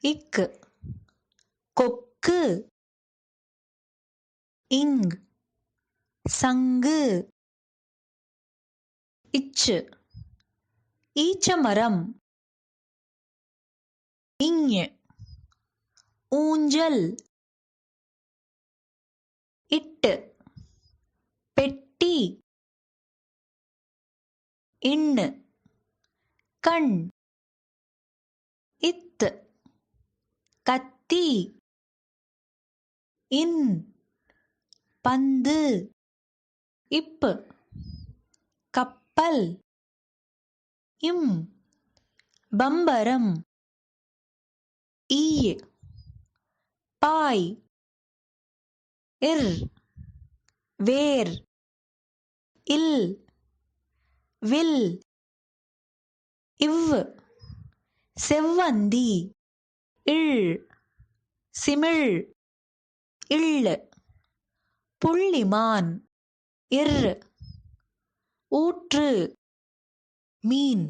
இக்கு கொக்கு இங் சங்கு இச்சு ஈச்சமரம் இஞ் ஊஞ்சல் இட்டு பெட்டி இன்னு கண் இத்து கத்தி இன் பந்து இப்பு கப்பல் இம் பம்பரம் ஈ பாய் இர் வேர் இல் வில் இவ் செவ்வந்தி இள் சிமிழ் இள் புள்ளிமான் இர் ஊற்று மீன்